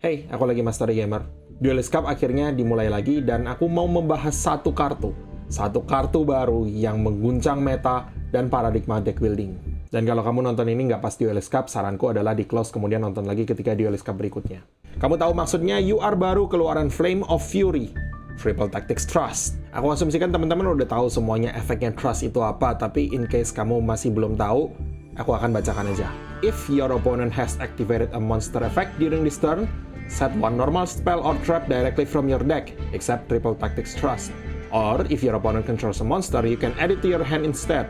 Hey, aku lagi Master Gamer. Duelist Cup akhirnya dimulai lagi dan aku mau membahas satu kartu. Satu kartu baru yang mengguncang meta dan paradigma deck building. Dan kalau kamu nonton ini nggak pas Duelist Cup, saranku adalah di close kemudian nonton lagi ketika Duelist Cup berikutnya. Kamu tahu maksudnya UR baru keluaran Flame of Fury. Triple Tactics Trust. Aku asumsikan teman-teman udah tahu semuanya efeknya Trust itu apa, tapi in case kamu masih belum tahu, aku akan bacakan aja. If your opponent has activated a monster effect during this turn, set one normal spell or trap directly from your deck, except Triple Tactics Trust. Or, if your opponent controls a monster, you can add it to your hand instead.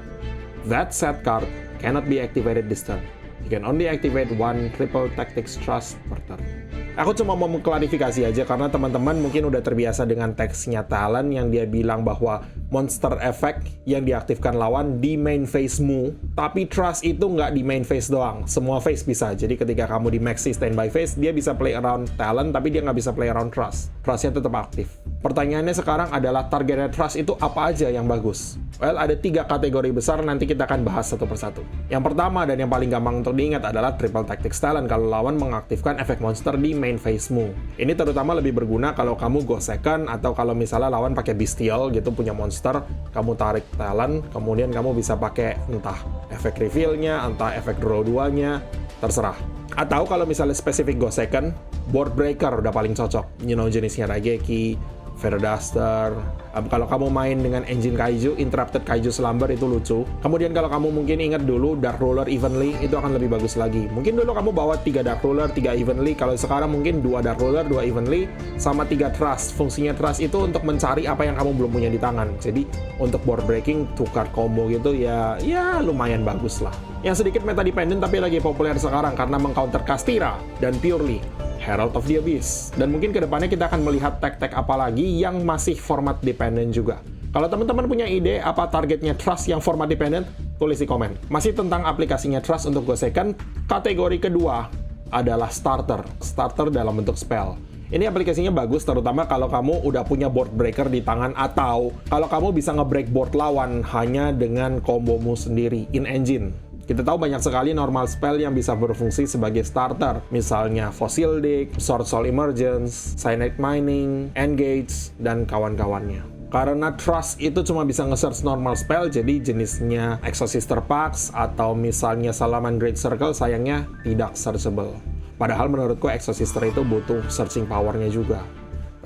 That set card cannot be activated this turn. You can only activate one Triple Tactics Trust per turn. Aku cuma mau mengklarifikasi aja karena teman-teman mungkin udah terbiasa dengan teksnya Talon yang dia bilang bahwa monster effect yang diaktifkan lawan di main phase-mu, tapi Trust itu nggak di main phase doang, semua phase bisa. Jadi ketika kamu di maxi standby phase, dia bisa play around Talon, tapi dia nggak bisa play around Trust. Trust-nya tetap aktif. Pertanyaannya sekarang adalah targetnya Trust itu apa aja yang bagus? Well, ada 3 kategori besar, nanti kita akan bahas satu persatu. Yang pertama dan yang paling gampang untuk diingat adalah Triple Tactics Talon kalau lawan mengaktifkan efek monster di main phase-mu. Ini terutama lebih berguna kalau kamu go second atau kalau misalnya lawan pakai Bestial gitu punya monster, kamu tarik Talon, kemudian kamu bisa pakai entah efek reveal-nya, entah efek draw 2-nya, terserah. Atau kalau misalnya spesifik go second, Board Breaker udah paling cocok. You know, jenisnya Raigeki, Feather Duster. Kalau kamu main dengan engine Kaiju, Interrupted Kaiju Slumber itu lucu. Kemudian kalau kamu mungkin ingat dulu Dark Ruler Evenly, itu akan lebih bagus lagi. Mungkin dulu kamu bawa 3 Dark Ruler, 3 Evenly. Kalau sekarang mungkin 2 Dark Ruler, 2 Evenly, sama 3 Trust. Fungsinya Trust itu untuk mencari apa yang kamu belum punya di tangan. Jadi untuk board breaking, 2 card combo gitu ya lumayan bagus lah. Yang sedikit meta dependent tapi lagi populer sekarang karena mengcounter Kastira dan Purely Herald of the Abyss. Dan mungkin kedepannya kita akan melihat tag-tag apa lagi yang masih format dependent juga. Kalau teman-teman punya ide apa targetnya Trust yang format dependent, tulis di komen. Masih tentang aplikasinya Trust untuk Go Second, kategori kedua adalah Starter. Starter dalam bentuk spell. Ini aplikasinya bagus terutama kalau kamu udah punya board breaker di tangan atau kalau kamu bisa nge-break board lawan hanya dengan kombomu sendiri in-engine. Kita tahu banyak sekali normal spell yang bisa berfungsi sebagai starter, misalnya Fossil Dig, Sword Soul Emergence, Cyanide Mining, Engage, dan kawan-kawannya. Karena Trust itu cuma bisa nge-search normal spell, jadi jenisnya Exosister Pax atau misalnya Salaman Great Circle sayangnya tidak searchable. Padahal menurutku Exosister itu butuh searching power-nya juga.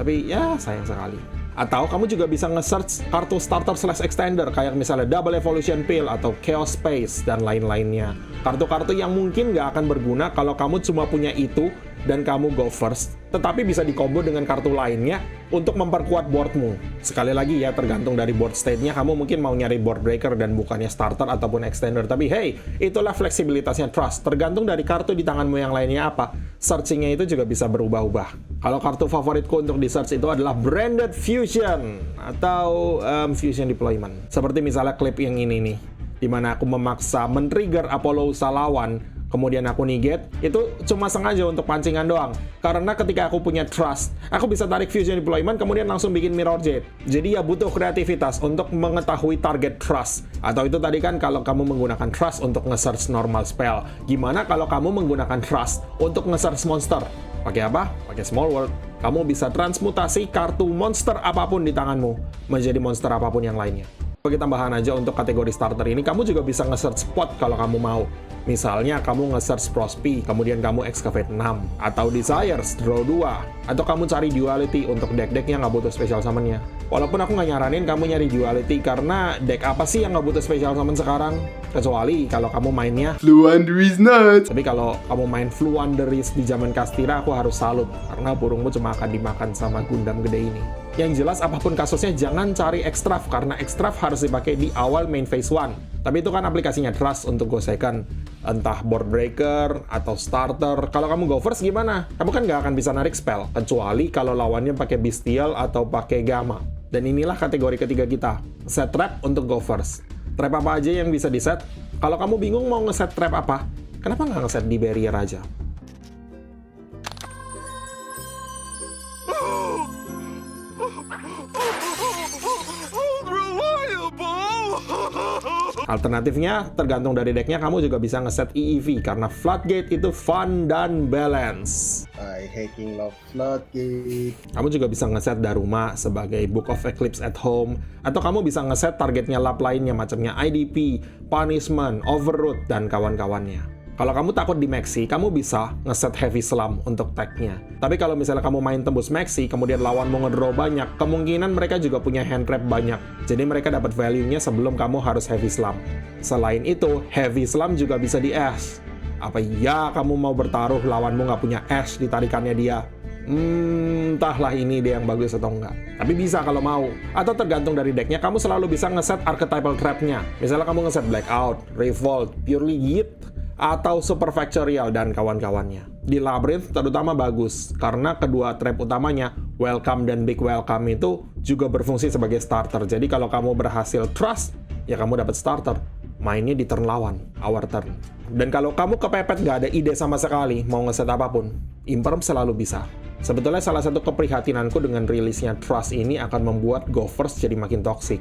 Tapi ya sayang sekali. Atau kamu juga bisa nge-search kartu starter/extender kayak misalnya Double Evolution Pill atau Chaos Space dan lain-lainnya. Kartu-kartu yang mungkin nggak akan berguna kalau kamu cuma punya itu dan kamu go first, tetapi bisa dikombo dengan kartu lainnya untuk memperkuat boardmu. Sekali lagi ya, tergantung dari board state-nya, kamu mungkin mau nyari board breaker dan bukannya starter ataupun extender. Tapi hey, itulah fleksibilitasnya Trust. Tergantung dari kartu di tanganmu yang lainnya apa, searching-nya itu juga bisa berubah-ubah. Kalau kartu favoritku untuk di-search itu adalah Branded Fusion atau Fusion Deployment. Seperti misalnya klip yang ini nih, dimana aku memaksa men-trigger Apollo Salawan, kemudian aku negate, itu cuma sengaja untuk pancingan doang. Karena ketika aku punya Trust, aku bisa tarik Fusion Deployment, kemudian langsung bikin Mirror Jade. Jadi ya butuh kreativitas untuk mengetahui target Trust. Atau itu tadi kan kalau kamu menggunakan Trust untuk nge-search normal spell. Gimana kalau kamu menggunakan Trust untuk nge-search monster? Pakai apa? Pakai Small World. Kamu bisa transmutasi kartu monster apapun di tanganmu menjadi monster apapun yang lainnya. Bagi tambahan aja untuk kategori starter ini, kamu juga bisa nge-search spot kalau kamu mau. Misalnya kamu nge-search Prospi, kemudian kamu Excavate 6, atau Desires, Draw 2, atau kamu cari Duality untuk deck-deck yang nggak butuh special summon-nya. Walaupun aku nggak nyaranin kamu nyari Duality karena deck apa sih yang nggak butuh special summon sekarang? Kecuali kalau kamu mainnya Fluanderis nuts. Tapi kalau kamu main Fluanderis di zaman Kastira, aku harus salut karena burungmu cuma akan dimakan sama Gundam gede ini. Yang jelas apapun kasusnya jangan cari Extrav karena Extrav harus dipakai di awal main phase 1. Tapi itu kan aplikasinya Trust untuk go second. Entah board breaker atau starter. Kalau kamu go first gimana? Kamu kan nggak akan bisa narik spell kecuali kalau lawannya pakai Bestial atau pakai Gamma. Dan inilah kategori ketiga kita. Set trap untuk go first. Trap apa aja yang bisa di set? Kalau kamu bingung mau ngeset trap apa, kenapa nggak ngeset di barrier aja? Alternatifnya, tergantung dari decknya, kamu juga bisa ngeset EEV karena Floodgate itu fun dan balance. by Hacking Love Floodgate. Kamu juga bisa ngeset Daruma sebagai Book of Eclipse at Home, atau kamu bisa ngeset targetnya lap lainnya macamnya IDP, Punishment, Overroot, dan kawan-kawannya. Kalau kamu takut di Maxi, kamu bisa ngeset Heavy Slam untuk tag-nya. Tapi kalau misalnya kamu main tembus Maxi, kemudian lawanmu ngedraw banyak, kemungkinan mereka juga punya hand trap banyak. Jadi mereka dapat value-nya sebelum kamu harus Heavy Slam. Selain itu, Heavy Slam juga bisa di Ash. Apa iya kamu mau bertaruh lawanmu nggak punya Ash di tarikannya dia? Entahlah ini dia yang bagus atau enggak. Tapi bisa kalau mau. Atau tergantung dari decknya, kamu selalu bisa ngeset archetypal trap-nya. Misalnya kamu ngeset Blackout, Revolt, Purely Yeet, atau Super Factorial dan kawan-kawannya. Di Labyrinth terutama bagus, karena kedua trap utamanya, Welcome dan Big Welcome itu juga berfungsi sebagai starter. Jadi kalau kamu berhasil trust, ya kamu dapat starter. Mainnya di turn lawan, our turn. Dan kalau kamu kepepet nggak ada ide sama sekali, mau ngeset apapun, Imperm selalu bisa. Sebetulnya salah satu keprihatinanku dengan rilisnya Trust ini akan membuat Go First jadi makin toxic.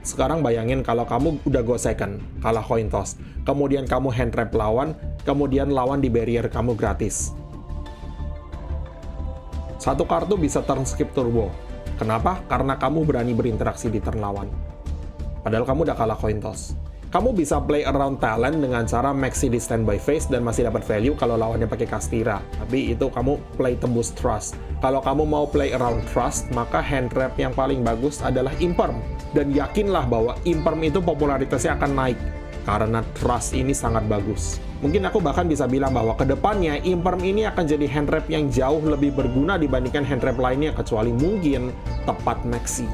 Sekarang bayangin kalau kamu udah go second, kalah coin toss, kemudian kamu hand trap lawan, kemudian lawan di barrier kamu gratis. Satu kartu bisa turn skip turbo. Kenapa? Karena kamu berani berinteraksi di turn lawan. Padahal kamu udah kalah coin toss. Kamu bisa play around talent dengan cara maxi di standby phase dan masih dapat value kalau lawannya pakai Kastira. Tapi itu kamu play tembus Trust. Kalau kamu mau play around Trust, maka hand trap yang paling bagus adalah Imperm. Dan yakinlah bahwa Imperm itu popularitasnya akan naik. Karena Trust ini sangat bagus. Mungkin aku bahkan bisa bilang bahwa kedepannya Imperm ini akan jadi hand trap yang jauh lebih berguna dibandingkan hand trap lainnya, kecuali mungkin tepat maxi.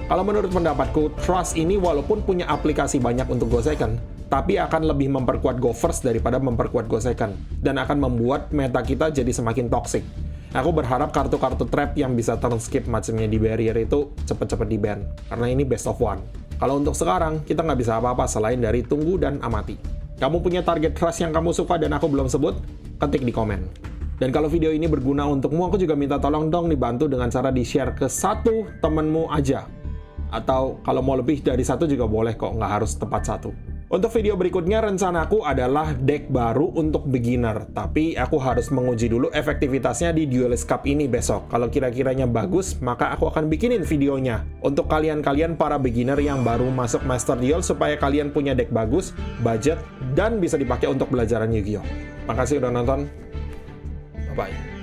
Kalau menurut pendapatku, Trust ini walaupun punya aplikasi banyak untuk Go Second, tapi akan lebih memperkuat Go First daripada memperkuat Go Second, dan akan membuat meta kita jadi semakin toxic. Aku berharap kartu-kartu trap yang bisa turn skip macamnya di barrier itu cepet-cepet di-ban, karena ini best of one. Kalau untuk sekarang, kita nggak bisa apa-apa selain dari tunggu dan amati. Kamu punya target Trust yang kamu suka dan aku belum sebut? Ketik di komen. Dan kalau video ini berguna untukmu, aku juga minta tolong dong dibantu dengan cara di-share ke satu temenmu aja. Atau kalau mau lebih dari satu juga boleh kok, nggak harus tepat satu. Untuk video berikutnya rencanaku adalah deck baru untuk beginner, tapi aku harus menguji dulu efektivitasnya di Duelist Cup ini besok. Kalau kira-kiranya bagus, maka aku akan bikinin videonya untuk kalian-kalian para beginner yang baru masuk Master Duel supaya kalian punya deck bagus, budget, dan bisa dipakai untuk belajaran Yu-Gi-Oh! Makasih udah nonton. Bye-bye.